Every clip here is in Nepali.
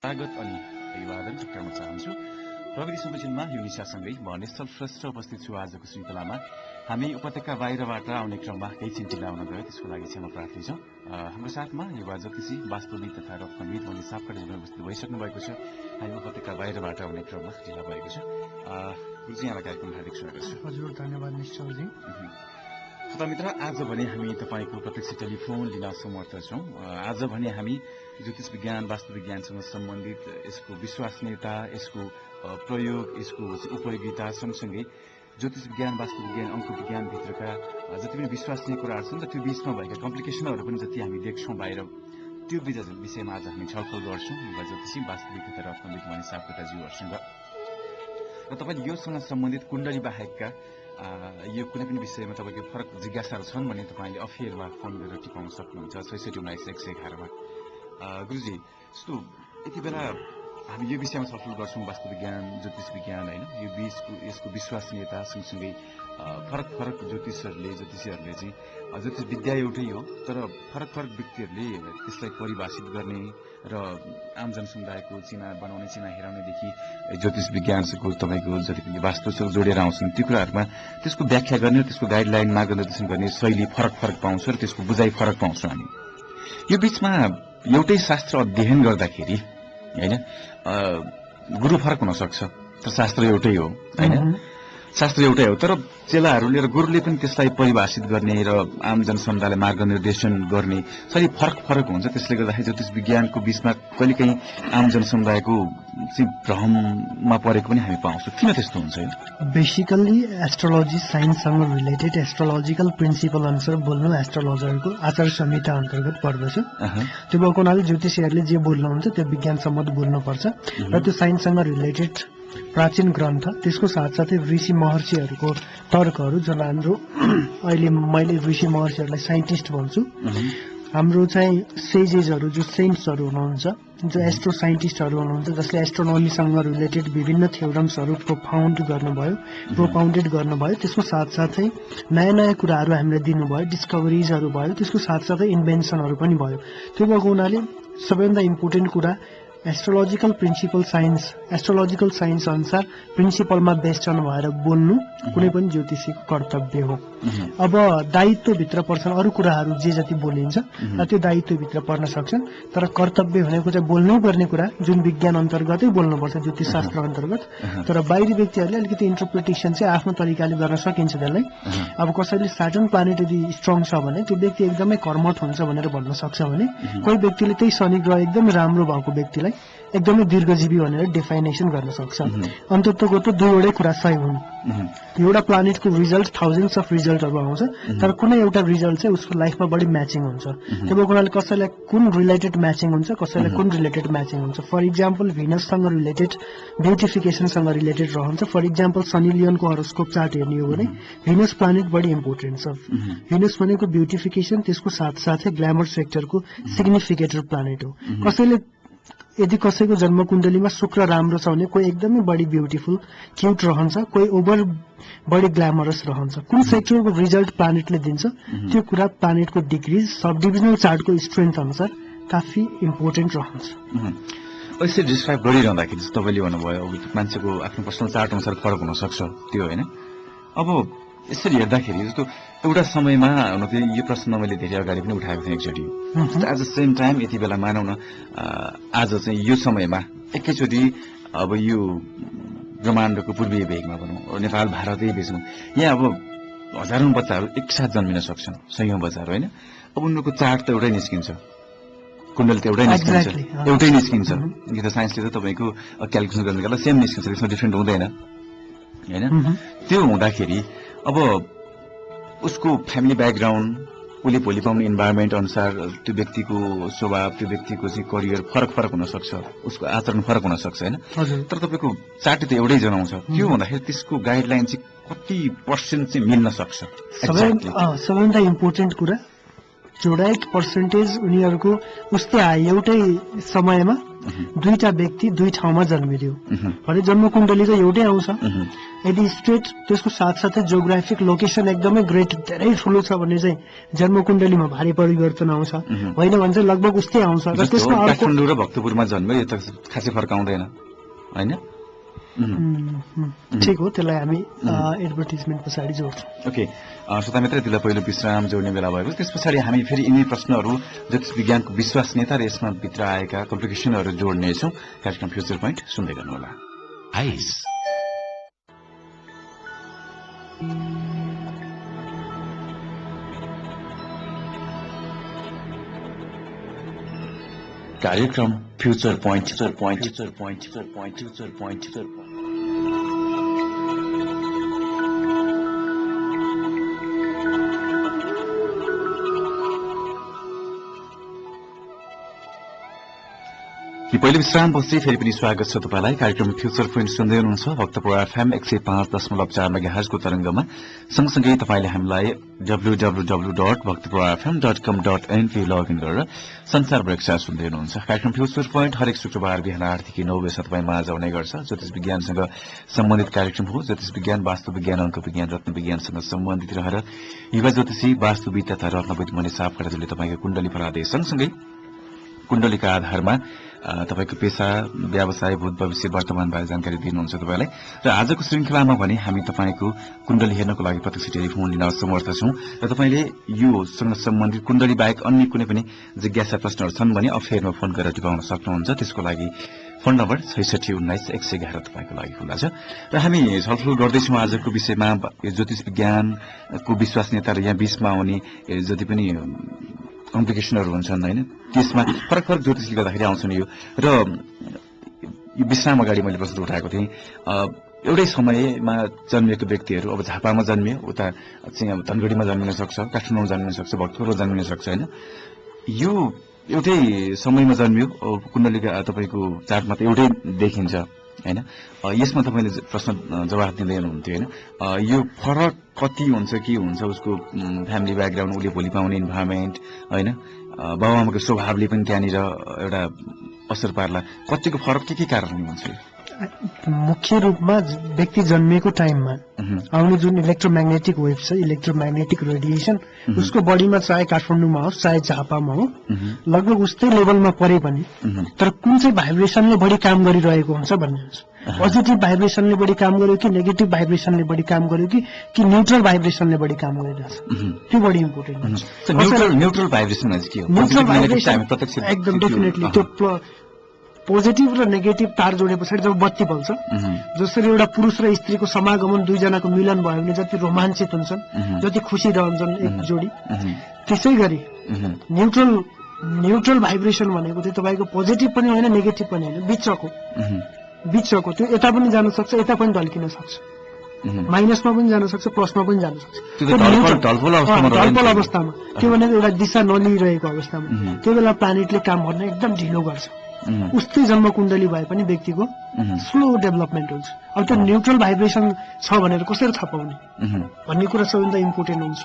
स्वागत अनि अभिवादन गर्न चाहन्छु। प्रविधि संयोजनमा यो निशासँगै म निश्चल श्रेष्ठ उपस्थित छु। आजको श्रृङ्खलामा हामी उपत्यका बाहिरबाट आउने क्रममा केही चिन्तित आउन गयो, त्यसको लागि क्षमा प्रार्थी छौँ। हाम्रो साथमा युवा ज्योतिषी वास्तविक तथा रत्नविद भने सापकाले उपस्थित भइसक्नु भएको छ। हामी उपत्यका बाहिरबाट आउने क्रममा ढिला भएको छ। गुरुजी, यहाँलाई कार्यक्रम हार्दिक स्वागत छ। हजुर, धन्यवाद निश्चलजी। श्रोता मित्र, आज भने हामी तपाईँको प्रत्यक्ष टेलिफोन लिन समर्थ छौँ। आज भने हामी ज्योतिष विज्ञान वास्तु विज्ञानसँग सम्बन्धित यसको विश्वसनीयता, यसको प्रयोग, यसको उपयोगिता सँगसँगै ज्योतिष विज्ञान वास्तु विज्ञान अङ्क विज्ञानभित्रका जति पनि विश्वसनीय कुराहरू छन् र त्यो बिचमा भएका कम्प्लिकेसनहरू पनि जति हामी देख्छौँ बाहिर, त्यो विषयमा आज हामी छलफल गर्छौँ युवा ज्योतिषी वास्तविक तथा रत्नविद भने सापकोटाज्यूहरूसँग। र तपाईँले योसँग सम्बन्धित कुण्डली बाहेकका यो कुनै पनि विषयमा तपाईँको फरक जिज्ञासाहरू छन् भने तपाईँले अफियरमा फोन गरेर टिपाउन सक्नुहुन्छ 6619 गुरुजी। यस्तो यति बेला हामी यो विषयमा छलफल गर्छौँ, वास्तु विज्ञान ज्योतिष विज्ञान होइन, यो बिचको यसको विश्वसनीयता सँगसँगै फरक फरक ज्योतिषीहरूले चाहिँ ज्योतिष विद्या एउटै हो, तर फरक फरक व्यक्तिहरूले त्यसलाई परिभाषित गर्ने र आम जनसमुदायको चिना बनाउने, चिना हेराउनेदेखि ज्योतिष विज्ञानको तपाईँको जति पनि वास्तुसँग जोडेर आउँछन् त्यो कुराहरूमा त्यसको व्याख्या गर्ने र त्यसको गाइडलाइन मार्गदर्शन गर्ने शैली फरक फरक पाउँछ र त्यसको बुझाइ फरक पाउँछौँ हामी। यो बिचमा एउटै शास्त्र अध्ययन गर्दाखेरि होइन गुरु फरक हुन सक्छ, तर शास्त्र एउटै हो होइन, शास्त्र एउटै हो, तर चेलाहरूले र गुरुले पनि त्यसलाई परिभाषित गर्ने र आम जनसमुदायलाई मार्गनिर्देशन गर्ने शैली फरक फरक हुन्छ। त्यसले गर्दाखेरि ज्योतिष विज्ञानको बिचमा कहिलेकाहीँ आम जनसमुदायको भ्रममा परेको पनि हामी पाउँछौँ। किन त्यस्तो हुन्छ? बेसिकल्ली एस्ट्रोलोजी साइन्ससँग रिलेटेड एस्ट्रोलोजिकल प्रिन्सिपल अनुसार बोल्नु एस्ट्रोलोजरको आचार संहिता अन्तर्गत पर्दछ। त्यो भएको हुनाले ज्योतिषीहरूले जे बोल्नुहुन्छ त्यो विज्ञान सम्मत बोल्नुपर्छ र त्यो साइन्ससँग रिलेटेड प्राचीन ग्रन्थ, त्यसको साथसाथै ऋषि महर्षिहरूको तर्कहरू, जुन हाम्रो अहिले मैले ऋषि महर्षिहरूलाई साइन्टिस्ट भन्छु, हाम्रो चाहिँ सेजेसहरू जो सेन्ट्सहरू हुनुहुन्छ, जो एस्ट्रो साइन्टिस्टहरू हुनुहुन्छ, जसले एस्ट्रोनोमीसँग रिलेटेड विभिन्न थ्योरम्सहरू प्रोपाउन्डेड गर्नुभयो, त्यसको साथसाथै नयाँ नयाँ कुराहरू हामीलाई दिनुभयो, डिस्कभरिजहरू भयो, त्यसको साथसाथै इन्भेन्सनहरू पनि भयो। त्यो भएको हुनाले सबैभन्दा इम्पोर्टेन्ट कुरा एस्ट्रोलोजिकल प्रिन्सिपल साइन्स, एस्ट्रोलोजिकल साइन्स अनुसार प्रिन्सिपलमा बेस्ड भएर बोल्नु कुनै पनि ज्योतिषीको कर्तव्य हो। अब दायित्वभित्र पर्छन् अरू कुराहरू जे जति बोलिन्छ र त्यो दायित्वभित्र पर्न सक्छन्, तर कर्तव्य भनेको चाहिँ बोल्नै पर्ने कुरा जुन विज्ञान अन्तर्गतै बोल्नुपर्छ, ज्योतिष शास्त्र अन्तर्गत। तर बाहिरी व्यक्तिहरूले अलिकति इन्टरप्रिटेसन चाहिँ आफ्नो तरिकाले गर्न सकिन्छ त्यसलाई। अब कसैले स्याटर्न प्लानेट यदि स्ट्रङ छ भने त्यो व्यक्ति एकदमै कर्मठ हुन्छ भनेर भन्न सक्छ भने, कोही व्यक्तिले त्यही शनि ग्रह एकदमै राम्रो भएको व्यक्तिलाई एकदमै दीर्घजीवी भनेर डेफाइनेसन गर्न सक्छ। अन्ततको त दुईवटै कुरा सही हुन्। एउटा प्लानेटको रिजल्ट थाउजन्ड्स अफ रिजल्टहरू आउँछ, तर कुनै एउटा रिजल्ट चाहिँ उसको लाइफमा बढी म्याचिङ हुन्छ। त्यो भएको हुनाले कसैलाई कुन रिलेटेड म्याचिङ हुन्छ, कसैलाई कुन रिलेटेड म्याचिङ हुन्छ। फर इक्जाम्पल भिनससँग रिलेटेड, ब्युटिफिकेसनसँग रिलेटेड रहन्छ। फर इक्जाम्पल सनी लियोनको हरोस्कोप चार्ट हेर्ने हो भने भिनस प्लानेट बढी इम्पोर्टेन्ट छ। भिनस भनेको ब्युटिफिकेसन, त्यसको साथसाथै ग्ल्यामर सेक्टरको सिग्निफिकेटर प्लानेट हो। यदि कसैको जन्म कुण्डलीमा शुक्र राम्रो छ भने कोही एकदमै बढी ब्युटिफुल क्युट रहन्छ, कोही ओभर बढी ग्ल्यामरस रहन्छ। कुन सेक्टरको रिजल्ट प्लानेटले दिन्छ त्यो कुरा प्लानेटको डिग्रिज, सब डिभिजनल चार्टको स्ट्रेन्थ अनुसार काफी इम्पोर्टेन्ट रहन्छ। यसरी डिस्क्राइब गरिरहँदाखेरि तपाईँले भन्नुभयो मान्छेको आफ्नो पर्सनल चार्ट अनुसार फरक हुन सक्छ त्यो होइन। अब यसरी हेर्दाखेरि जस्तो एउटा समयमा हुन त यो प्रश्न मैले धेरै अगाडि पनि उठाएको थिएँ एकचोटि। एट द सेम टाइम यति बेला मानौ न आज चाहिँ यो समयमा एकैचोटि अब यो ब्रह्माण्डको पूर्वीय भेगमा भनौँ, नेपाल भारतै बेच्नु, यहाँ अब हजारौँ बच्चाहरू एकसाथ जन्मिन सक्छन्, सयौँ बच्चाहरू होइन। अब उनीहरूको चार्ट त एउटै निस्किन्छ, कुण्डली त एउटै निस्किन्छ। कि त साइन्सले त तपाईँको क्यालकुलेसन गर्नुको लागि सेम निस्किन्छ, त्यसमा डिफ्रेन्ट हुँदैन होइन। त्यो हुँदाखेरि अब उसको फ्यामिली ब्याकग्राउन्ड, उसले भोलि पाउने इन्भाइरोमेन्ट अनुसार त्यो व्यक्तिको स्वभाव, त्यो व्यक्तिको चाहिँ करियर फरक फरक हुनसक्छ, उसको आचरण फरक हुनसक्छ होइन। तर तपाईँको चार्ट त एउटै जनाउँछ। त्यो हुँदाखेरि त्यसको गाइडलाइन चाहिँ कति पर्सेन्ट चाहिँ मिल्न सक्छ? सबैभन्दा इम्पोर्टेन्ट कुरा जोडाइक पर्सेन्टेज उनीहरूको उस्तै आयो एउटै समयमा दुईटा व्यक्ति दुई ठाउँमा जन्मिदियो भने जन्मकुण्डली त एउटै आउँछ यदि स्टेट त्यसको साथसाथै जियोग्राफिक लोकेसन एकदमै ग्रेट धेरै ठुलो छ भने चाहिँ जन्मकुण्डलीमा भारी परिवर्तन आउँछ होइन भने चाहिँ लगभग उस्तै आउँछ र त्यसमा काठमाडौँ र भक्तपुरमा जन्म यो त खासै फरक आउँदैन होइन ठिक हो त्यसलाई हामी एडभर्टिजमेन्ट पछाडि जोड्छौँ ओके श्रोता मित्र त्यसलाई पहिलो विश्राम जोड्ने बेला भएको त्यस पछाडि हामी फेरि यिनै प्रश्नहरू ज्योतिष विज्ञानको विश्वसनीयता र यसमा भित्र आएका कम्प्लिकेसनहरू जोड्नेछौँ कार्यक्रम फ्युचर पोइन्ट सुन्दै गर्नुहोला कार्यक्रम फ्युचर पोइन्ट पहिलो विश्राम पछि फेरि पनि स्वागत छ तपाईलाई कार्यक्रम फ्युचर पोइन्ट सुन्दै हुनुहुन्छ भक्तपुर एफएम 105.4 मेगाहर्जको तरंगमा सँगसँगै तपाईले हामीलाई www.bhaktapurfm.com.in पे लगइन गरेर संसारभरका साथ सुन्दै हुनुहुन्छ कार्यक्रम फ्युचर पोइन्ट हरेक शुक्रबार बिहान 8 देखि 9 बजे तपाईँ माझ आउने गर्छ ज्योतिष विज्ञानसँग सम्बन्धित कार्यक्रम हो ज्योतिष विज्ञान वास्तु विज्ञान अंक विज्ञान रत्न विज्ञानसँग सम्बन्धित रहेर युवा ज्योतिषी वास्तुविद तथा रत्नविद मनिष सापकोटाले तपाईँको कुण्डली परादे सँगसँगै कुण्डलीका आधारमा तपाईको पेशा व्यवसाय भूत भविष्य वर्तमान बारे जानकारी दिनुहुन्छ तपाईलाई र आजको श्रृंखलामा भने हामी तपाईको कुण्डली हेर्नको लागि प्रत्यक्ष टेलिफोन लिन समर्थ छौं र तपाईले योसँग सम्बन्धित कुण्डली बाहेक अन्य कुनै पनि जिज्ञासा प्रश्नहरू छन् भने अफेयरमा फोन गरेर टिपाउन सक्नुहुन्छ त्यसको लागि फोन नम्बर 6619111 तपाईको लागि खुला छ र हामी छलफल गर्दैछौं आजको विषयमा ज्योतिष विज्ञानको विश्वसनीयता र यहाँ बीचमा आउने जति पनि कम्प्लिकेसनहरू हुन्छन् हैन त्यसमा फरक फरक ज्योतिषले गर्दाखेरि आउँछन् यो र यो विश्राम अगाडि मैले प्रश्न उठाएको थिएँ एउटै समयमा जन्मिएको व्यक्तिहरू अब झापामा जन्मियो उता चाहिँ धनगढीमा जन्मिन सक्छ काठमाडौँमा जन्मिन सक्छ भक्तपुरमा जन्मिन सक्छ हैन यो एउटै समयमा जन्मियो कुण्डलीका तपाईको चार्टमा त एउटै देखिन्छ हैन यसमा तपाईले प्रश्न जवाफ दिँदै हुनुहुन्थ्यो हैन यो फरक कति हुन्छ के हुन्छ उसको फ्यामिली ब्याकग्राउन्ड उले भोलि पाउने इन्भाइरोमेन्ट हैन बाबुआमाको स्वभावले पनि त्यहाँनिर एउटा असर पार्ला कतिको फरक के कारणले हुन्छ मुख्य रूपमा व्यक्ति जन्मिएको टाइममा आउने जुन इलेक्ट्रोम्याग्नेटिक वेभ छ इलेक्ट्रोम्याग्नेटिक रेडिएसन उसको बडीमा चाहे काठमाडौँमा होस् चाहे झापामा हो लगभग उस्तै लेभलमा परे पनि तर कुन चाहिँ भाइब्रेसनले बढी काम गरिरहेको हुन्छ भन्ने हुन्छ पोजिटिभ भाइब्रेसनले बढी काम गर्यो कि नेगेटिभ भाइब्रेसनले बढी काम गर्यो कि न्युट्रल भाइब्रेसनले बढी काम गरिरहेछ त्यो बढी इम्पोर्टेन्ट हुन्छ न्युट्रल भाइब्रेसन के हो न्युट्रल भाइब्रेसन एकदम डेफिनेटली त्यो पोजिटिभ र नेगेटिभ तार जोडे पछाडि जब बत्ती बल्छ जसरी एउटा पुरुष र स्त्रीको समागमन दुईजनाको मिलन भयो भने जति रोमाञ्चित हुन्छन् जति खुसी रहन्छन् एक जोडी त्यसै गरी न्युट्रल भाइब्रेसन भनेको चाहिँ तपाईँको पोजिटिभ पनि होइन नेगेटिभ पनि होइन बिचको त्यो यता पनि जान सक्छ यता पनि ढल्किन सक्छ माइनसमा पनि जान सक्छ प्लसमा पनि जान सक्छ ढलफल अवस्थामा त्यो भनेको एउटा दिशा नलिइरहेको अवस्थामा त्यो बेला प्लानेटले काम गर्न एकदम ढिलो गर्छ उस्तै जन्म कुण्डली भए पनि व्यक्तिको स्लो डेभलपमेन्ट हुन्छ अब त्यो न्युट्रल भाइब्रेसन छ भनेर कसरी थाहा पाउने भन्ने कुरा सबैभन्दा इम्पोर्टेन्ट हुन्छ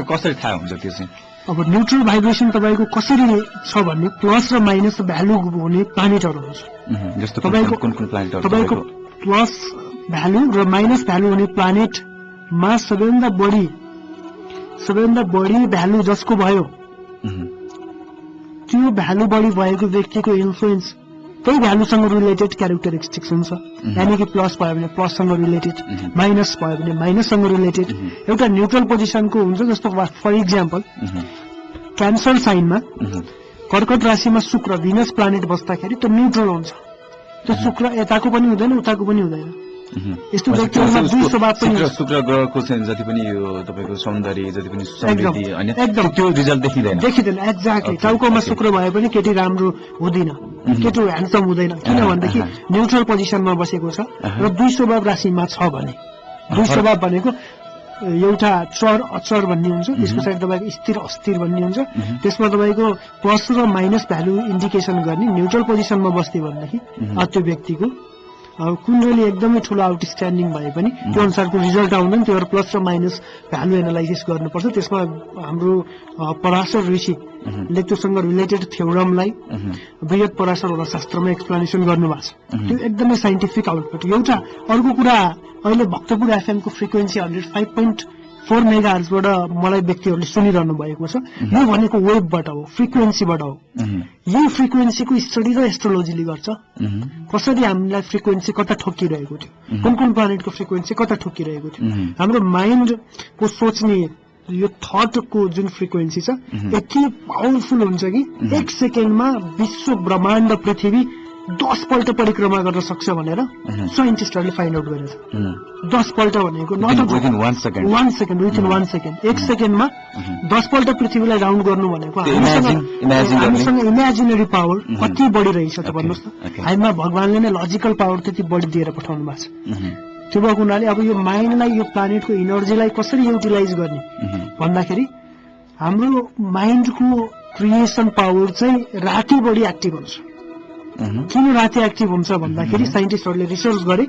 कसरी थाहा हुन्छ त्यो चाहिँ अब न्युट्रल भाइब्रेसन तपाईँको कसरी छ भन्ने प्लस र माइनस भ्यालु हुने प्लानेटहरू हुन्छ तपाईँको प्लस भ्यालु र माइनस भ्यालु हुने प्लानेटमा सबैभन्दा बढी भ्यालु जसको भयो त्यो भ्यालु बढी भएको व्यक्तिको इन्फ्लुएन्स त्यही भ्यालुसँग रिलेटेड क्यारेक्टरिस्टिक्स हुन्छ यानि कि प्लस भयो भने प्लससँग रिलेटेड माइनस भयो भने माइनससँग रिलेटेड एउटा न्युट्रल पोजिसनको हुन्छ जस्तो फर इक्जाम्पल क्यान्सर साइनमा कर्कट राशिमा शुक्र भिनस प्लानेट बस्दाखेरि त्यो न्युट्रल हुन्छ त्यो शुक्र यताको पनि हुँदैन उताको पनि हुँदैन यस्तो व्यक्तिहरुमा दुई स्वभाव पनि शुक्र ग्रहको चाहिँ जति पनि यो तपाईको सौन्दर्य जति पनि समृद्धि हैन एकदम त्यो रिजल्ट देखिदैन एक्ज्याक्टली टाउकोमा शुक्र भए पनि केटी राम्रो हुँदैन केटो ह्यान्डसम हुँदैन किन भन्दाखेरि न्युट्रल पोजिसनमा बसेको छ र दुई स्वभाव राशिमा छ भने दुई स्वभाव भनेको एउटा चर अचर भन्ने हुन्छ त्यसको साइड तपाईको स्थिर अस्थिर भन्ने हुन्छ त्यसमा तपाईको प्लस र माइनस भ्यालु इन्डिकेसन गर्ने न्युट्रल पोजिसनमा बस्दै भनेदेखि त्यो व्यक्तिको कुण्डली एकदमै ठुलो आउटस्ट्यान्डिङ भए पनि त्यो अनुसारको रिजल्ट आउँदैन। त्यो भएर प्लस र माइनस भ्यालु एनालाइसिस गर्नुपर्छ। त्यसमा हाम्रो पराशर ऋषिले त्योसँग रिलेटेड थ्योरमलाई बृहत पराशर शास्त्रमा एक्सप्लेनेसन गर्नुभएको छ। त्यो एकदमै साइन्टिफिक आउटपुट। एउटा अर्को कुरा, अहिले भक्तपुर एफएमको फ्रिक्वेन्सी 105.4 मेगाहर्जबाट मलाई व्यक्तिहरूले सुनिरहनु भएको छ। यो भनेको वेबबाट हो, फ्रिक्वेन्सीबाट हो। यही फ्रिक्वेन्सीको स्टडी र एस्ट्रोलोजीले गर्छ। कसरी हामीलाई फ्रिक्वेन्सी कता ठोकिरहेको थियो, कुन कुन प्लानेटको फ्रिक्वेन्सी कता ठोकिरहेको थियो। हाम्रो माइन्डको सोच्ने यो थटको जुन फ्रिक्वेन्सी छ यति पावरफुल हुन्छ कि 1 सेकेन्डमा विश्व ब्रह्माण्ड पृथ्वी 10 पल्ट परिक्रमा गर्न सक्छ भनेर साइन्टिस्टहरूले फाइन्ड आउट गरेछ। 10 पल्ट भनेको विथिन 1 सेकेन्ड, 1 सेकेन्ड, 1 सेकेन्डमा 10 पल्ट पृथ्वीलाई राउन्ड गर्नु भनेको हामीसँग इमेजिनरी पावर कति बढी रहेछ त भन्नुहोस् त। हामीमा भगवानले नै लजिकल पावर त्यति बढी दिएर पठाउनु भएको छ। त्यो भएको हुनाले अब यो माइन्डलाई, यो प्लानेटको इनर्जीलाई कसरी युटिलाइज गर्ने भन्दाखेरि हाम्रो माइन्डको क्रिएसन पावर चाहिँ राति बढी एक्टिभ हुन्छ। किन राति एक्टिभ हुन्छ भन्दाखेरि साइन्टिस्टहरूले रिसर्च गरे,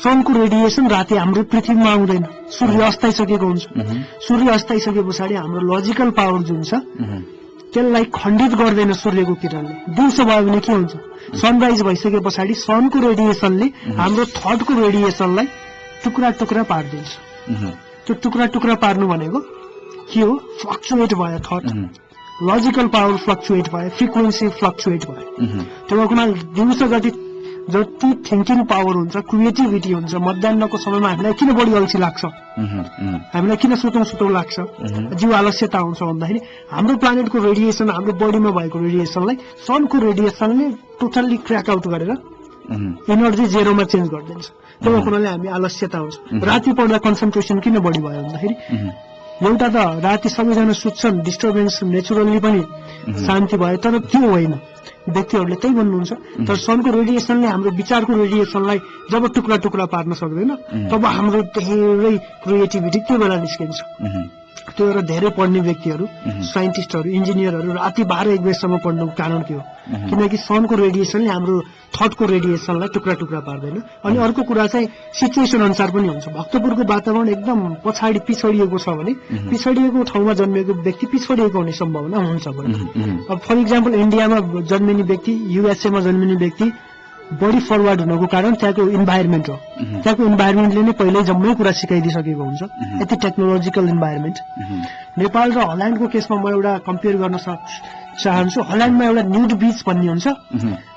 सनको रेडिएसन राति हाम्रो पृथ्वीमा आउँदैन, सूर्य अस्ताइसकेको हुन्छ। सूर्य अस्ताइसके पछाडि हाम्रो लजिकल पावर जुन छ त्यसलाई खण्डित गर्दैन सूर्यको किरणले। दिउँसो भयो भने के हुन्छ, सनराइज भइसके पछाडि सनको रेडिएसनले हाम्रो थटको रेडिएसनलाई टुक्रा टुक्रा पारिदिन्छ। त्यो टुक्रा टुक्रा पार्नु भनेको के हो, फ्लक्चुएट भयो थट, लजिकल पावर फ्लक्चुएट भयो, फ्रिक्वेन्सी फ्लक्चुएट भयो। त्यो हुनाले दिउँसो जति थिङ्किङ पावर हुन्छ, क्रिएटिभिटी हुन्छ, मध्याहको समयमा हामीलाई किन बढी अल्छी लाग्छ, हामीलाई किन सुतौँ लाग्छ, जीव आलस्यता आउँछ भन्दाखेरि हाम्रो प्लानेटको रेडिएसन, हाम्रो बडीमा भएको रेडिएसनलाई सनको रेडिएसनले टोटल्ली क्र्याक आउट गरेर एनर्जी जेरोमा चेन्ज गरिदिन्छ। त्यो हुनाले हामी आलस्यता आउँछ। राति पढ्दा कन्सन्ट्रेसन किन बढी भयो भन्दाखेरि एउटा त राति सबैजना सुत्छन्, डिस्टर्बेन्स नेचुरल्ली पनि शान्ति भयो, तर त्यो होइन, व्यक्तिहरूले त्यही भन्नुहुन्छ। तर सनको रेडिएसनले हाम्रो विचारको रेडिएसनलाई जब टुक्रा टुक्रा पार्न सक्दैन तब हाम्रो धेरै क्रिएटिभिटी त्यो बेला निस्किन्छ। त्यो भएर धेरै पढ्ने व्यक्तिहरू, साइन्टिस्टहरू, इन्जिनियरहरू राति 12-1 बजेसम्म पढ्नुको कारण के हो, किनकि सनको रेडिएसनले हाम्रो थटको रेडिएसनलाई टुक्रा टुक्रा पार्दैन। अनि अर्को कुरा चाहिँ सिचुएसन अनुसार पनि हुन्छ। भक्तपुरको वातावरण एकदम पिछडिएको छ भने पिछडिएको ठाउँमा जन्मिएको व्यक्ति पिछडिएको हुने सम्भावना हुन्छ। अब फर इक्जाम्पल इन्डियामा जन्मिने व्यक्ति, युएसएमा जन्मिने व्यक्ति बढी फरवर्ड हुनुको कारण त्यहाँको इन्भाइरोमेन्ट हो। त्यहाँको इन्भाइरोमेन्टले नै पहिल्यै जम्मै कुरा सिकाइदिइसकेको हुन्छ, यति टेक्नोलोजिकल इन्भाइरोमेन्ट। नेपाल र हल्यान्डको केसमा म एउटा कम्पेयर गर्न चाहन्छु। हल्यान्डमा एउटा न्युड बीच भन्ने हुन्छ,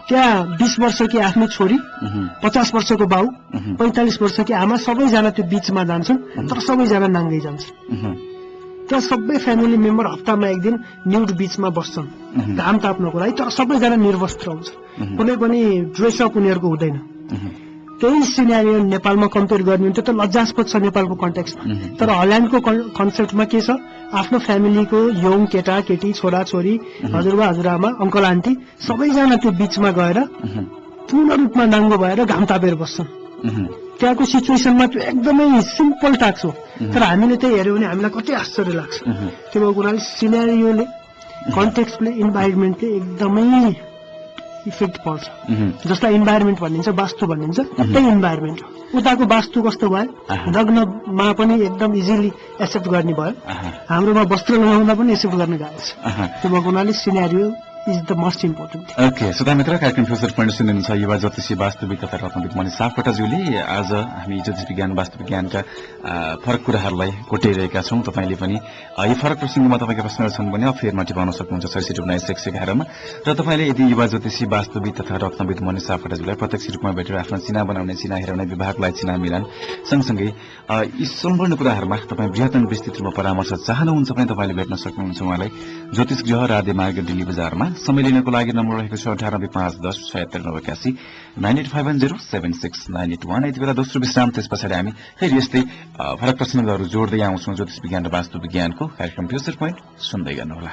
त्यहाँ 20 वर्षकी आफ्नो छोरी, 50 वर्षको बाउ, 45 वर्षकी आमा सबैजना त्यो बीचमा जान्छन्, तर सबैजना नाङ्गै जान्छन्। त्यहाँ सबै फ्यामिली मेम्बर हप्तामा 1 दिन न्युड बीचमा बस्छन् घाम ताप्नको लागि, तर सबैजना निर्वस्त्र हुन्छ, कुनै पनि ड्रेसअप उनीहरूको हुँदैन। त्यही सिनेरियो नेपालमा कम्पेयर गर्ने हो त लज्जास्पद छ नेपालको कन्टेक्स्टमा। तर हल्यान्डको कन्सेप्टमा के छ, आफ्नो फ्यामिलीको यङ केटा केटी, छोरा छोरी, हजुरबा हजुरआमा, अङ्कल आन्टी सबैजना त्यो बीचमा गएर पूर्ण रूपमा नाङ्गो भएर घाम तापेर बस्छन्। त्यहाँको सिचुएसनमा त्यो एकदमै सिम्पल टास्क हो, तर हामीले त्यही हेऱ्यौँ भने हामीलाई कति आश्चर्य लाग्छ। त्यो भएको हुनाले सिनेरियोले, कन्टेक्स्टले, इन्भाइरोमेन्टले एकदमै इफेक्ट पर्छ। जसलाई इन्भाइरोमेन्ट भनिन्छ, वास्तु भनिन्छ, त्यही इन्भाइरोमेन्ट हो। उताको वास्तु कस्तो भयो, लग्नमा पनि एकदम इजिली एक्सेप्ट गर्ने भयो, हाम्रोमा वस्त्र लगाउँदा पनि एक्सेप्ट गर्न गाह्रो छ। त्यो भएको हुनाले scenario is the most important. Okay, श्रोता मित्र, कार्यक्रम फ्युचर पोइन्ट सुनिनुहुन्छ युवा ज्योतिषी वास्तविक तथा रत्नविद मनिष सापकोटाज्यूले। आज हामी ज्योतिष विज्ञान, वास्तु विज्ञानका फरक कुराहरूलाई कोटिरहेका छौँ। तपाईँले पनि यी फरक प्रसङ्गमा तपाईँका प्रश्नहरू छन् भने अफेयरमा टिपाउन सक्नुहुन्छ 6619 मा। र तपाईँले यदि युवा ज्योतिषी, वास्तुविद तथा रत्नविद मनिष सापकोटाज्यूलाई प्रत्यक्ष रूपमा भेटेर आफ्नो चिना बनाउने, चिना हेराउने, विभागलाई चिना मिलान सँगसँगै यी सम्पूर्ण कुराहरूमा तपाईँ बृहत्तम विस्तृत रूपमा परामर्श चाहनुहुन्छ भने तपाईँले भेट्न सक्नुहुन्छ उहाँलाई ज्योतिष गृह राधे मार्ग दिल्ली बजारमा। समय लिनको लागि नम्बर रहेको छ 985110768981 9850769881। यति बेला दोस्रो विश्राम, त्यस पछाडि हामी फेरि यस्तै फरक प्रसङ्गहरू जोड्दै आउँछौँ ज्योतिष विज्ञान र वास्तु विज्ञानको कार्यक्रम फ्युचर पोइन्ट सुन्दै गर्नुहोला।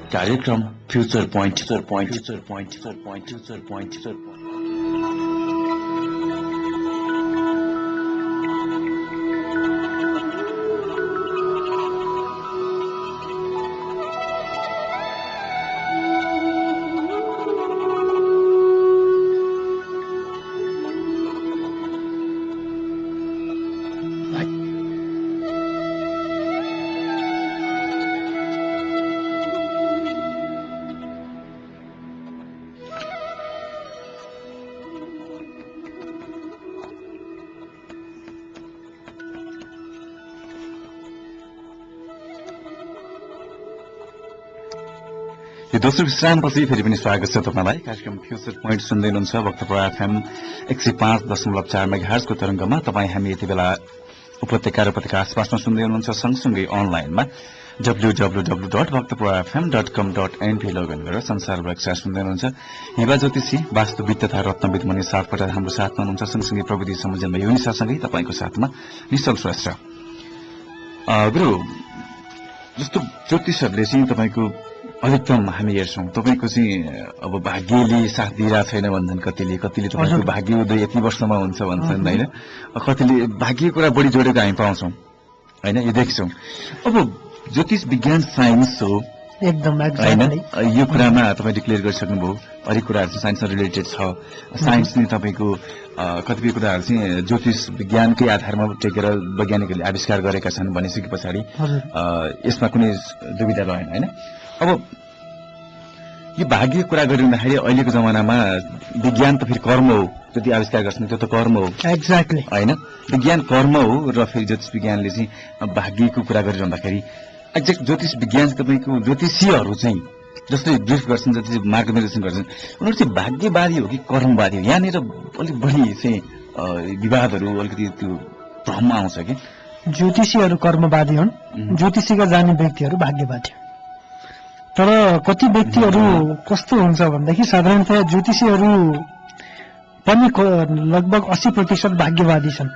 कार्यक्रम future point, future point, future point, future point, future point, future point. यो दोस्रो विश्रामपछि फेरि पनि स्वागत छ तपाईँलाई। कार्यक्रम फ्युचर पोइन्ट सुन्दै हुनुहुन्छ भक्तपुर FM 105.4 मेगाहर्जको तरङ्गमा। तपाईँ हामी यति बेला उपत्यका र उपत्यका आसपासमा सुन्दै हुनुहुन्छ, सँगसँगै अनलाइनमा www.bhaktapurafm.com.np लगइन गरेर संसारभर एकसाथ सुन्दै हुनुहुन्छ। हिबा ज्योतिषी वास्तुविद तथा रत्नविद मणि सापकोटा हाम्रो साथमा हुनुहुन्छ, सँगसँगै प्रविधि संयोजनमा युनिसासँगै तपाईँको साथमा निश्चल श्रेष्ठ। गुरु, जस्तो ज्योतिषहरूले चाहिँ तपाईँको अधिकतम हामी हेर्छौँ तपाईँको चाहिँ अब भाग्यले साथ दिइरहेको छैन भन्छन्, कतिले तपाईँको भाग्य उदय यति वर्षमा हुन्छ भन्छन् होइन, कतिले भाग्यको कुरा बढी जोडेको हामी पाउँछौँ होइन, यो देख्छौँ। अब ज्योतिष विज्ञान साइन्स हो एकदम होइन, यो कुरामा तपाईँ डिक्लेयर गरिसक्नुभयो। अरू कुराहरू चाहिँ साइन्ससँग रिलेटेड छ। साइन्स नै तपाईँको कतिपय कुराहरू चाहिँ ज्योतिष विज्ञानकै आधारमा टेकेर वैज्ञानिकहरूले आविष्कार गरेका छन् भनिसके पछाडि यसमा कुनै दुविधा रहेन होइन। अब यो भाग्यको कुरा गरिरहँदाखेरि अहिलेको जमानामा विज्ञान त फेरि कर्म हो, जति आविष्कार गर्छन् त्यो त कर्म हो एक्ज्याक्टली होइन, विज्ञान कर्म हो र फेरि ज्योतिष विज्ञानले चाहिँ भाग्यको कुरा गरिरहँदाखेरि एक्ज्याक्ट ज्योतिष विज्ञान चाहिँ तपाईँको ज्योतिषीहरू चाहिँ जस्तै ब्रिफ गर्छन्, जति मार्गदर्शन गर्छन्, उनीहरू चाहिँ भाग्यवादी हो कि कर्मवादी हो? यहाँनिर अलिक बढी चाहिँ विवादहरू अलिकति त्यो भ्रम आउँछ कि ज्योतिषीहरू कर्मवादी हुन्, ज्योतिषीका जाने व्यक्तिहरू भाग्यवादी। तर कति व्यक्तिहरू कस्तो हुन्छ भन्दाखेरि साधारणतया ज्योतिषीहरू पनि लगभग 80% भाग्यवादी छन्।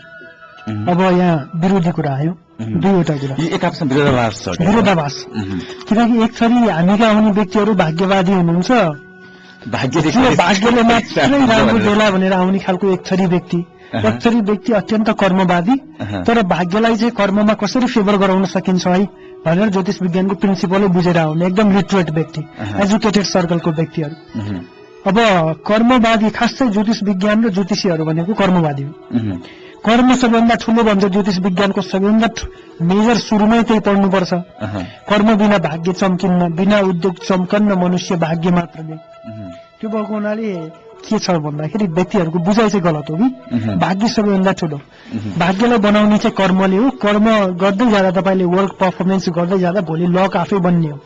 अब यहाँ विरोधी कुरा आयो, दुईवटा कुरा एक आपसमा विरोधाभास। किनकि एक थरी हामीका आउने व्यक्तिहरू भाग्यवादी हुनुहुन्छ, भाग्यले मात्रै राम्रो बेला भनेर आउने खालको एक थरी व्यक्ति अत्यन्त कर्मवादी, तर भाग्यलाई चाहिँ कर्ममा कसरी फेभर गराउन सकिन्छ है भनेर ज्योतिष विज्ञानको प्रिन्सिपलै बुझेर आउने एकदम लिटरेट व्यक्ति, एजुकेटेड सर्कलको व्यक्तिहरू। अब कर्मवादी, खास चाहिँ ज्योतिष विज्ञान र ज्योतिषीहरू भनेको कर्मवादी हो। कर्म सबैभन्दा ठुलो भन्छ ज्योतिष विज्ञानको, सबैभन्दा मेजर सुरुमै त्यही पढ्नुपर्छ। कर्म बिना भाग्य चम्किन्न, बिना उद्योग चम्कन्न मनुष्य भाग्य मात्रले। त्यो भएको हुनाले के छ भन्दाखेरि व्यक्तिहरूको बुझाइ चाहिँ गलत हो कि भाग्य सबैभन्दा ठुलो, भाग्यलाई बनाउने चाहिँ कर्मले हो। कर्म गर्दै जाँदा तपाईँले वर्क पर्फर्मेन्स गर्दै जाँदा भोलि लक आफै बन्ने हो।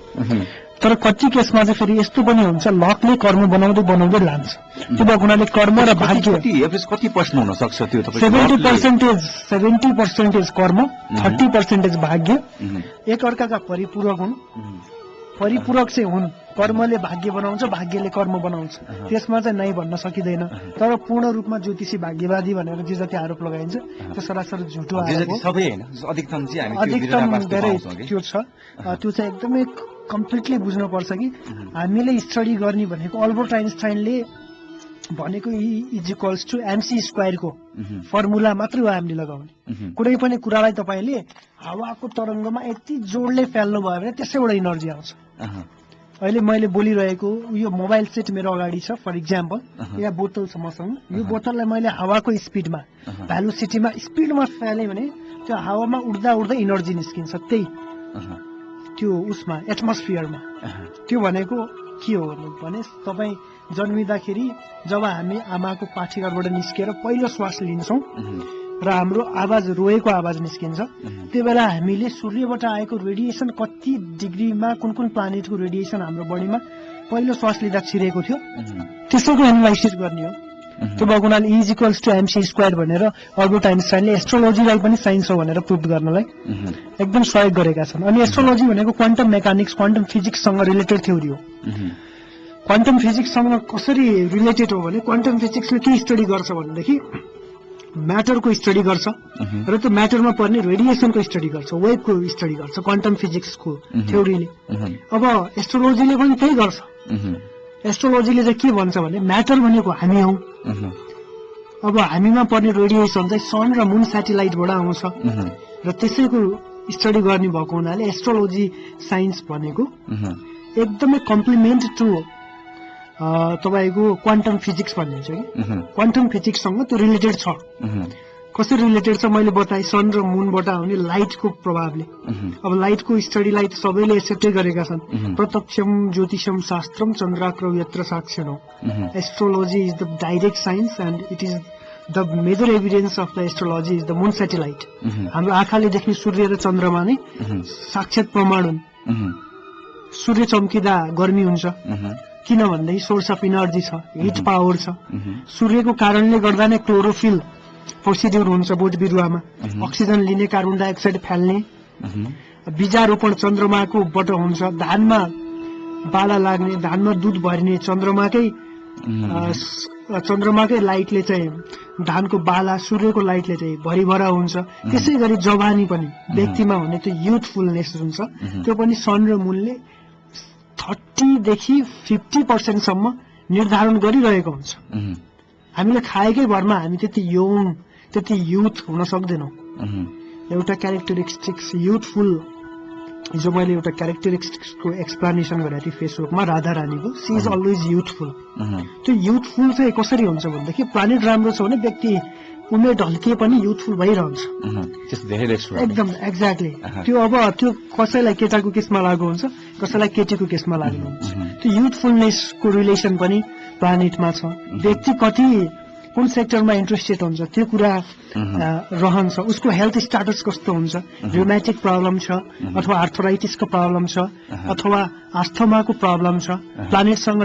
तर कति केसमा चाहिँ फेरि यस्तो पनि हुन्छ, लकले कर्म बनाउँदै बनाउँदै लान्छ। त्यो भएको हुनाले कर्म र भाग्य कति पर्सेन्ट हुन सक्छ त्यो? 70% कर्म, 30% भाग्य। एक अर्काका परिपूरक हुन्, परिपूरक चाहिँ हुन्। कर्मले भाग्य बनाउँछ, भाग्यले कर्म बनाउँछ, त्यसमा चाहिँ नै भन्न सकिँदैन। तर पूर्ण रूपमा ज्योतिषी भाग्यवादी भनेर जे जति आरोप लगाइन्छ त्यो सरासर झुटो आरोप हो। अधिकतम धेरै त्यो छ। त्यो चाहिँ एकदमै कम्प्लिटली बुझ्नुपर्छ कि हामीले स्टडी गर्ने भनेको अल्बर्ट आइन्स्टाइनले भनेको E=MC² को फर्मुला मात्रै हो हामीले लगाउने। कुनै पनि कुरालाई तपाईँले हावाको तरङ्गमा यति जोडले फाल्नु भयो भने त्यसैबाट इनर्जी आउँछ। अहिले मैले बोलिरहेको यो मोबाइल सेट मेरो अगाडि छ, फर इक्जाम्पल यहाँ बोतल छ मसँग, यो बोतललाई मैले हावाको स्पिडमा, भेलोसिटीमा स्पिडमा फालेँ भने त्यो हावामा उड्दा उड्दा इनर्जी निस्किन्छ, त्यही त्यो उसमा एटमोस्फियरमा। त्यो भनेको के हो भने तपाईँ जन्मिँदाखेरि जब हामी आमाको पाठीघरबाट निस्किएर पहिलो श्वास लिन्छौँ र हाम्रो आवाज रोएको आवाज निस्किन्छ, त्यो बेला हामीले सूर्यबाट आएको रेडिएसन कति डिग्रीमा कुन कुन प्लानेटको रेडिएसन हाम्रो बडीमा पहिलो श्वास लिँदा छिरेको थियो त्यसैको एनालाइसिस गर्ने हो। त्यो भएको हुनाले E=MC² भनेर अल्बर्ट आइन्स्टाइनले एस्ट्रोलोजीलाई पनि साइन्स हो भनेर प्रुभ गर्नलाई एकदम सहयोग गरेका छन्। अनि एस्ट्रोलोजी भनेको क्वान्टम मेकानिक्स, क्वान्टम फिजिक्ससँग रिलेटेड थ्योरी हो। क्वान्टम फिजिक्ससँग कसरी रिलेटेड हो भने क्वान्टम फिजिक्सले के स्टडी गर्छ भनेदेखि म्याटरको स्टडी गर्छ र त्यो म्याटरमा पर्ने रेडिएसनको स्टडी गर्छ, वेभको स्टडी गर्छ क्वान्टम फिजिक्सको थ्योरीले। अब एस्ट्रोलोजीले पनि त्यही गर्छ। एस्ट्रोलोजीले चाहिँ के भन्छ भने म्याटर भनेको हामी हौ। अब हामीमा पर्ने रेडिएसन चाहिँ सन र मुन स्याटेलाइटबाट आउँछ र त्यसैको स्टडी गर्ने भएको हुनाले एस्ट्रोलोजी साइन्स भनेको एकदमै कम्प्लिमेन्ट टु तपाईँको क्वान्टम फिजिक्स भनिन्छ कि क्वान्टम फिजिक्ससँग त्यो रिलेटेड छ। कसरी रिलेटेड छ मैले बताएँ, सन र मुनबाट आउने लाइटको प्रभावले। अब लाइटको स्टडीलाई त सबैले एक्सेप्टै गरेका छन्। प्रत्यक्षम ज्योतिषम शास्त्रम चन्द्राग्र यत्र साक्षर हो। Astrology is the direct science and it is the major evidence of the astrology is the moon satellite. हाम्रो आँखाले देख्ने सूर्य र चन्द्रमा नै साक्षात प्रमाण हुन्। सूर्य चम्किँदा गर्मी हुन्छ, किनभनेदेखि सोर्स अफ इनर्जी छ, हिट पावर छ। सूर्यको कारणले गर्दा नै क्लोरोफिल प्रोसिड्युर हुन्छ बोट बिरुवामा, अक्सिजन लिने, कार्बन डाइअक्साइड फाल्ने। बीजारोपण चन्द्रमाकोबाट हुन्छ, धानमा बाला लाग्ने, धानमा दुध भरिने चन्द्रमाकै लाइटले चाहिँ धानको बाला सूर्यको लाइटले चाहिँ भरिभरा हुन्छ। त्यसै गरी जवानी पनि व्यक्तिमा हुने त्यो युथफुलनेस हुन्छ, त्यो पनि सन र मुनले 30 देखि 50% सम्म निर्धारण गरिरहेको हुन्छ। हामीले खाएकै भरमा हामी त्यति यङ, त्यति युथ हुन सक्दैनौँ। एउटा क्यारेक्टरिस्टिक्स युथफुल, हिजो मैले एउटा क्यारेक्टरिस्टिक्सको एक्सप्लानेसन गरेको थिएँ फेसबुकमा, राधा रानीको। She is always youthful. त्यो युथफुल चाहिँ कसरी हुन्छ भनेदेखि प्लानेट राम्रो छ भने व्यक्ति उमेर ढल्किए पनि युथफुल भइरहन्छ एकदम। एक्ज्याक्टली। त्यो कसैलाई केटाको केसमा लागू हुन्छ, कसैलाई केटीको केसमा लागू हुन्छ। त्यो युथफुलनेसको रिलेसन पनि प्लानेटमा छ। व्यक्ति कति कुन सेक्टरमा इन्ट्रेस्टेड हुन्छ त्यो कुरा रहन्छ, उसको हेल्थ स्टाटस कस्तो हुन्छ, र्युमेटिक प्रब्लम छ अथवा आर्थराइटिसको प्रब्लम छ अथवा आस्थमाको प्रब्लम छ, प्लानेटसँग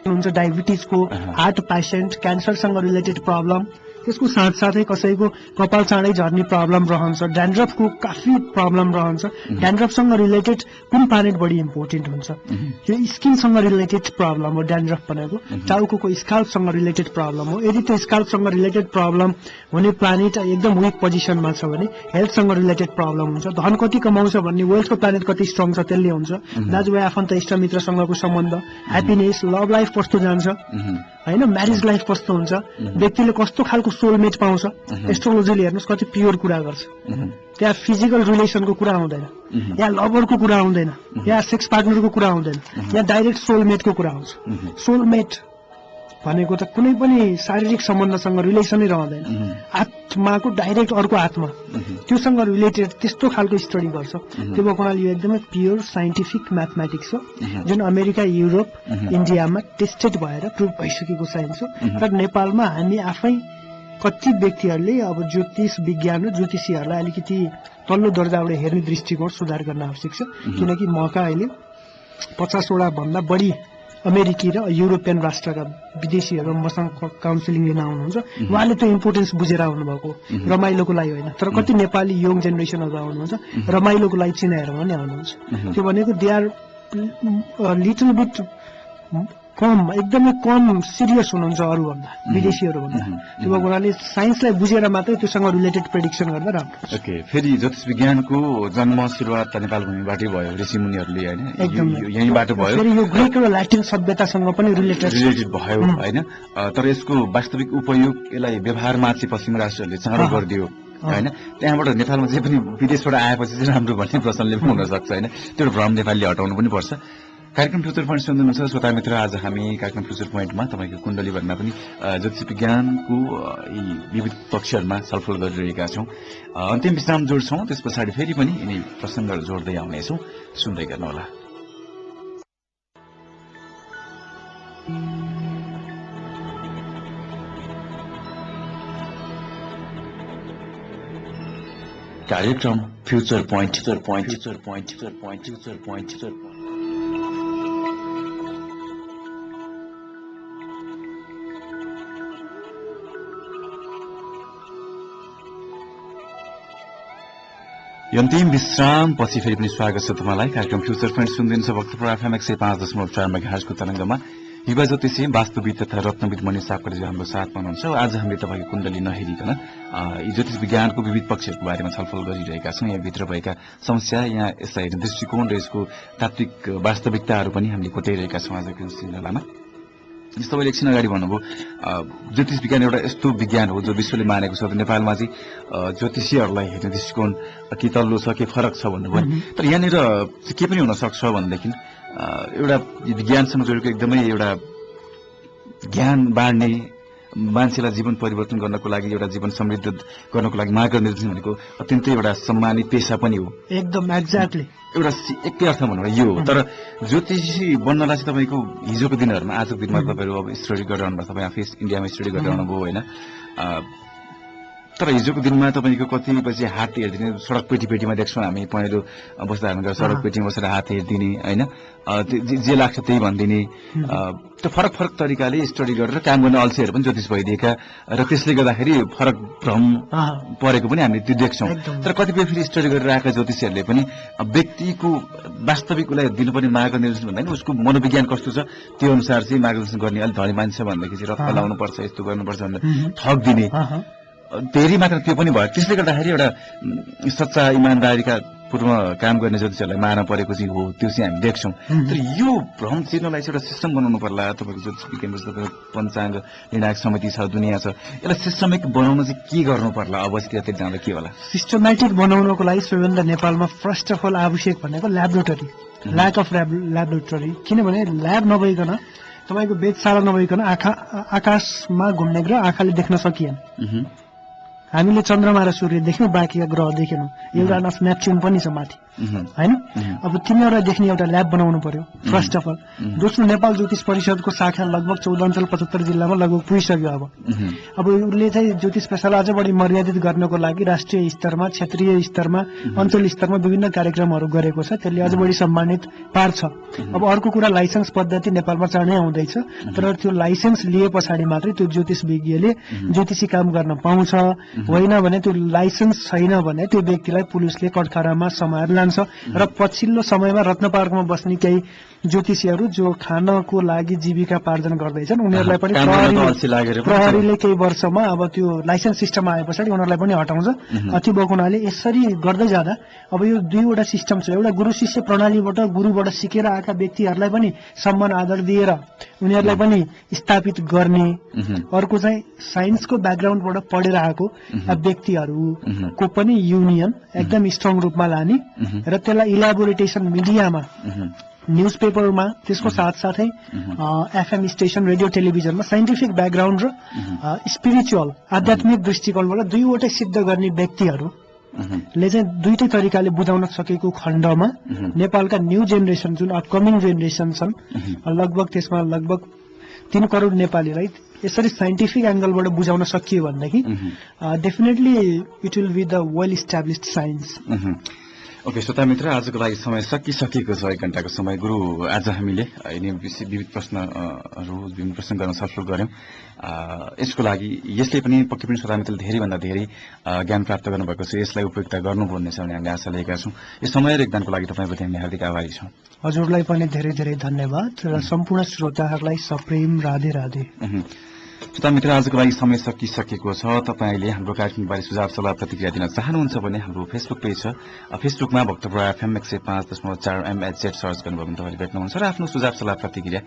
हुन्छ डायबिटिजको, हार्ट पेसेन्ट, क्यान्सरसँग रिलेटेड प्रब्लम, त्यसको साथसाथै कसैको कपाल चाँडै झर्ने प्रब्लम रहन्छ, ड्यान्ड्रफको काफी प्रब्लम रहन्छ। ड्यान्ड्रफसँग रिलेटेड कुन प्लानेट बढी इम्पोर्टेन्ट हुन्छ? यो स्किनसँग रिलेटेड प्रब्लम हो ड्यान्ड्रफ भनेको, टाउको स्काल्पसँग रिलेटेड प्रब्लम हो। यदि त्यो स्काल्पसँग रिलेटेड प्रब्लम हुने प्लानेट एकदम विक पोजिसनमा छ भने हेल्थसँग रिलेटेड प्रब्लम हुन्छ। धन कति कमाउँछ भन्ने, वेल्थको प्लानेट कति स्ट्रङ छ त्यसले हुन्छ। दाजुभाइ आफन्त इष्टमित्रसँगको सम्बन्ध, ह्याप्पिनेस, लभ लाइफ कस्तो जान्छ होइन, म्यारिज लाइफ कस्तो हुन्छ, व्यक्तिले कस्तो खालको सोलमेट पाउँछ। एस्ट्रोलोजीले हेर्नुहोस् कति प्योर कुरा गर्छ। त्यहाँ फिजिकल रिलेसनको कुरा आउँदैन, यहाँ लभरको कुरा आउँदैन, यहाँ सेक्स पार्टनरको कुरा आउँदैन, यहाँ डाइरेक्ट सोलमेटको कुरा आउँछ। सोलमेट भनेको त कुनै पनि शारीरिक सम्बन्धसँग रिलेसनै रहँदैन, आत्माको डाइरेक्ट अर्को आत्मा, त्योसँग रिलेटेड त्यस्तो खालको स्टडी गर्छ। त्यो भएको हुनाले यो एकदमै प्योर साइन्टिफिक म्याथमेटिक्स हो, जुन अमेरिका, युरोप, इन्डियामा टेस्टेड भएर प्रुभ भइसकेको साइन्स हो। र नेपालमा हामी आफै कति व्यक्तिहरूले अब ज्योतिष विज्ञान र ज्योतिषीहरूलाई अलिकति तल्लो दर्जाबाट हेर्ने दृष्टिकोण सुधार गर्न आवश्यक छ। किनकि मका अहिले 50वटा भन्दा बढी अमेरिकी र युरोपियन राष्ट्रका विदेशीहरू मसँग काउन्सिलिङ लिन आउनुहुन्छ। उहाँले त्यो इम्पोर्टेन्स बुझेर आउनुभएको, रमाइलोको लागि होइन। तर कति नेपाली यङ जेनेरेसनहरू आउनुहुन्छ रमाइलोको लागि चिनाएर पनि आउनुहुन्छ। त्यो भनेको दे आर लिटल बिट कम, एकदमै कम सिरियस हुनुहुन्छ अरूभन्दा, विदेशीहरूभन्दा। त्यो भएको हुनाले साइन्सलाई बुझेर मात्रै त्योसँग रिलेटेड प्रेडिक्सन गर्दा राम्रो। ओके, फेरि ज्योतिष विज्ञानको जन्म सुरुवात नेपाल भूमिबाटै भयो, ऋषिमुनिहरूले होइन, यहीँबाट भयो। फेरि यो ग्रिक र ल्याटिन सभ्यतासँग पनि रिलेटेड भयो होइन। तर यसको वास्तविक उपयोग, यसलाई व्यवहारमा चाहिँ पश्चिम राष्ट्रहरूले चाँडो गरिदियो होइन। त्यहाँबाट नेपालमा जे पनि विदेशबाट आएपछि चाहिँ राम्रो भन्ने प्रश्नले पनि हुनसक्छ होइन। त्यो भ्रम नेपालीले हटाउनु पनि पर्छ। कार्यक्रम फ्युचर पोइन्ट सुन्नुहुन्छ श्रोता मित्र। आज हामी कार्यक्रम फ्युचर पोइन्टमा तपाईँको कुण्डली भन्दा पनि ज्योतिष विज्ञानको यी विविध पक्षहरूमा छलफल गरिरहेका छौँ। अन्तिम विश्राम जोड्छौँ, त्यस पछाडि फेरि पनि यिनी प्रसङ्गहरू जोड्दै आउनेछौँ, सुन्दै गर्नुहोला। कार्यक्रम future point, future point, future point, future point, future point, future point. अन्तिम विश्राम पछि फेरि पनि स्वागत छ तपाईँलाई। कार्यक्रम फ्युचर पोइन्ट सुनिदिन्छ भक्तपुर एफएम 105.4 मेगाहर्जको तरङ्गमा। युवा ज्योतिषी, वास्तुविद तथा रत्नविद मनिष सापकोटाजी हाम्रो साथमा हुनुहुन्छ। आज हामीले तपाईँको कुण्डली नहेरिकन यी ज्योतिष विज्ञानको विविध पक्षहरूको बारेमा छलफल गरिरहेका छौँ। यहाँभित्र भएका समस्या, यहाँ यसलाई हेर्ने दृष्टिकोण र यसको तात्विक वास्तविकताहरू पनि हामीले कोटाइरहेका छौँ आजको श्रृङ्खलामा। जस्तो तपाईँले एकछिन अगाडि भन्नुभयो, ज्योतिष विज्ञान एउटा यस्तो विज्ञान हो जो विश्वले मानेको छ। नेपालमा चाहिँ ज्योतिषीहरूलाई हेर्ने दृष्टिकोण कि तल्लो छ कि फरक छ भन्नुभयो। तर यहाँनिर के पनि हुनसक्छ भनेदेखि एउटा विज्ञानसँग जोडेको एकदमै एउटा ज्ञान बाँड्ने, मान्छेलाई जीवन परिवर्तन गर्नको लागि, एउटा जीवन समृद्ध गर्नको लागि मार्गदर्शन भनेको अत्यन्तै एउटा सम्मानित पेसा पनि हो। एकदम एक्ज्याक्टली एउटा एकै अर्थमा भन्नु यो हो। तर ज्योतिषी बन्नलाई चाहिँ तपाईँको हिजोको दिनहरूमा, आजको दिनमा तपाईँहरू अब स्टडी गरिरहनु भयो, तपाईँ आफै इन्डियामा स्टडी गरिरहनु भयो होइन। तर हिजोको दिनमा तपाईँको कति बजी हात हेरिदिने सडक पेटीमा देख्छौँ हामी पहिरो बस्दा हामी सडक पेटीमा बसेर हात हेरिदिने होइन जे लाग्छ त्यही भनिदिने त्यो फरक फरक तरिकाले स्टडी गरेर काम गर्ने अल्छीहरू पनि ज्योतिष भइदिएका र त्यसले गर्दाखेरि फरक भ्रम परेको पनि हामीले त्यो देख्छौँ तर कतिपय फेरि स्टडी गरेर आएका ज्योतिषीहरूले पनि व्यक्तिको वास्तविक उसलाई दिनुपर्ने मार्गदर्शन भन्दा नि उसको मनोविज्ञान कस्तो छ त्यो अनुसार चाहिँ मार्गदर्शन गर्ने अलिक धनी मान्छे भनेदेखि चाहिँ रत्न लाउनुपर्छ यस्तो गर्नुपर्छ भनेर थक दिने धेरै मात्र त्यो पनि भयो त्यसले गर्दाखेरि एउटा सच्चा इमान्दारीका पूर्व काम गर्ने ज्योतिषहरूलाई मार्न परेको चाहिँ हो त्यो चाहिँ हामी देख्छौँ तर यो भ्रम चिर्नलाई चाहिँ एउटा सिस्टम बनाउनु पर्ला तपाईँको ज्योतिष विज्ञान तपाईँको पञ्चाङ्ग निर्णायक समिति छ दुनियाँ छ यसलाई सिस्टमिक बनाउन चाहिँ के गर्नु पर्ला अवस्थित जाँदा के होला सिस्टमेटिक बनाउनको लागि सबैभन्दा नेपालमा फर्स्ट अफ अल आवश्यक भनेको ल्याबोरेटरी ल्याक अफ ल्याबोरेटरी किनभने ल्याब नभइकन तपाईँको वेधशाला नभइकन आकाशमा घुम्ने ग्रह आँखाले देख्न सकिएन हामीले चन्द्रमा र सूर्य देख्यौँ बाँकीका ग्रह देखेनौँ युरानस नेप्च्युन पनि छ माथि होइन अब तिनीहरूलाई देख्ने एउटा ल्याब बनाउनु पर्यो फर्स्ट अफ अल दोस्रो नेपाल ज्योतिष परिषदको शाखा लगभग 14 अञ्चल 75 जिल्लामा लगभग पुगिसक्यो अब उसले चाहिँ ज्योतिष पेसालाई अझ बढी मर्यादित गर्नको लागि राष्ट्रिय स्तरमा क्षेत्रीय स्तरमा अञ्चल स्तरमा विभिन्न कार्यक्रमहरू गरेको छ त्यसले अझ बढी सम्मानित पार्छ अब अर्को कुरा लाइसेन्स पद्धति नेपालमा चाँडै आउँदैछ तर त्यो लाइसेन्स लिए पछाडि मात्रै त्यो ज्योतिष विज्ञले ज्योतिषी काम गर्न पाउँछ होइन भने त्यो लाइसेन्स छैन भने त्यो व्यक्तिलाई पुलिसले कठघरामा समाएर लान्छ र पछिल्लो समयमा रत्नपार्कमा बस्ने केही ज्योतिषीहरू जो खानको लागि जीविकापार्जन गर्दैछन् उनीहरूलाई पनि प्रहरीले केही वर्षमा अब त्यो लाइसेन्स सिस्टम आए पछाडि उनीहरूलाई पनि हटाउँछ अति भएको हुनाले यसरी गर्दै जाँदा अब यो दुईवटा सिस्टम छ एउटा गुरु शिष्य प्रणालीबाट गुरुबाट सिकेर आएका व्यक्तिहरूलाई पनि सम्मान आदर दिएर उनीहरूलाई पनि स्थापित गर्ने अर्को चाहिँ साइन्सको ब्याकग्राउन्डबाट पढेर आएको व्यक्तिहरूको पनि युनियन एकदम स्ट्रङ रूपमा लाने र त्यसलाई इलाबोरेटेसन मिडियामा न्यूज पेपरमा त्यसको साथसाथै एफएम स्टेशन रेडियो टेलिभिजनमा साइन्टिफिक ब्याकग्राउन्ड र स्पिरिचुअल आध्यात्मिक दृष्टिकोणबाट दुईवटै सिद्ध गर्ने व्यक्तिहरूले चाहिँ दुईटै तरिकाले बुझाउन सकेको खण्डमा नेपालका न्यू जेनेरेसन जुन अपकमिङ जेनेरेसन छन् लगभग त्यसमा लगभग 3 करोड नेपालीलाई यसरी साइन्टिफिक एंगलबाट बुझाउन सकियो भनेदेखि definitely it will be the well established science. Okay श्रोता मित्र आजको लागि समय सकिसकेको छ 1 घण्टाको समय गुरु आज हामीले विविध प्रश्न गर्न सफल गर्यौं यसको लागि यसले पनि पक्कै पनि श्रोता मित्रले धेरै भन्दा धेरै ज्ञान प्राप्त गर्नुभएको छ यसलाई उपयुक्त गर्नुपर्नेछ भन्ने हामीले आशा लिएका छौं यो समय र योगदानको लागि तपाईप्रति हामी हार्दिक आभारी छौं। हजुरलाई पनि धेरै धेरै धन्यवाद र सम्पूर्ण श्रोताहरूलाई सप्रेम राधे राधे। श्रोता मित्र आजको लागि समय सकिसकेको छ तपाईले हाम्रो कार्यक्रमबारे सुझाव सल्लाह प्रतिक्रिया दिन चाहनुहुन्छ भने हाम्रो फेसबुक पेज छ फेसबुकमा भक्तपुर एफएम 105.4 MHz सर्च गर्नुभयो भने तपाईले भेट्नुहुन्छ र आफ्नो सुझाव सल्लाह प्रतिक्रिया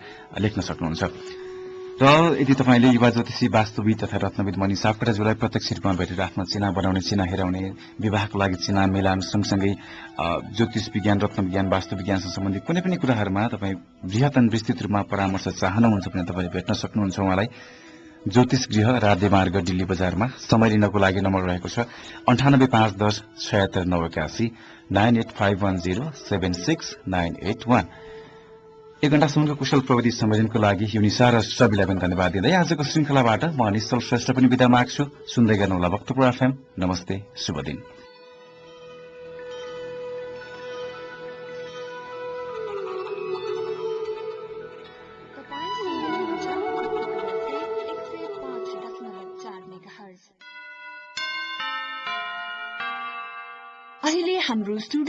लेख्न सक्नुहुन्छ र यदि तपाईले युवा ज्योतिषी वास्तुविद तथा रत्नविद मणि सापकोटाज्यूलाई प्रत्यक्ष रूपमा भेटेर आफ्नो चिना बनाउने चिना हेराउने विवाहको लागि चिना मिलान सँगसँगै ज्योतिष विज्ञान रत्न विज्ञान वास्तु विज्ञानसँग सम्बन्धित कुनै पनि कुराहरूमा तपाई बृहत विस्तृत रूपमा परामर्श चाहनुहुन्छ भने तपाईले भेट्न सक्नुहुन्छ उहाँलाई ज्योतिष गृह राधेमार्ग दिल्ली बजारमा समय लिनको लागि नम्बर रहेको छ 985110 76981 9851076981। 1 घण्टासम्मको कुशल प्रविधि संयोजनको लागि युनिसा र सबिलाई पनि धन्यवाद दिँदै आजको श्रृंखलाबाट म निश्चल श्रेष्ठ पनि बिदा माग्छु। सुन्दै गर्नुहोला भक्तपुर एफएम। नमस्ते, शुभ दिन। अहिले हाम्रो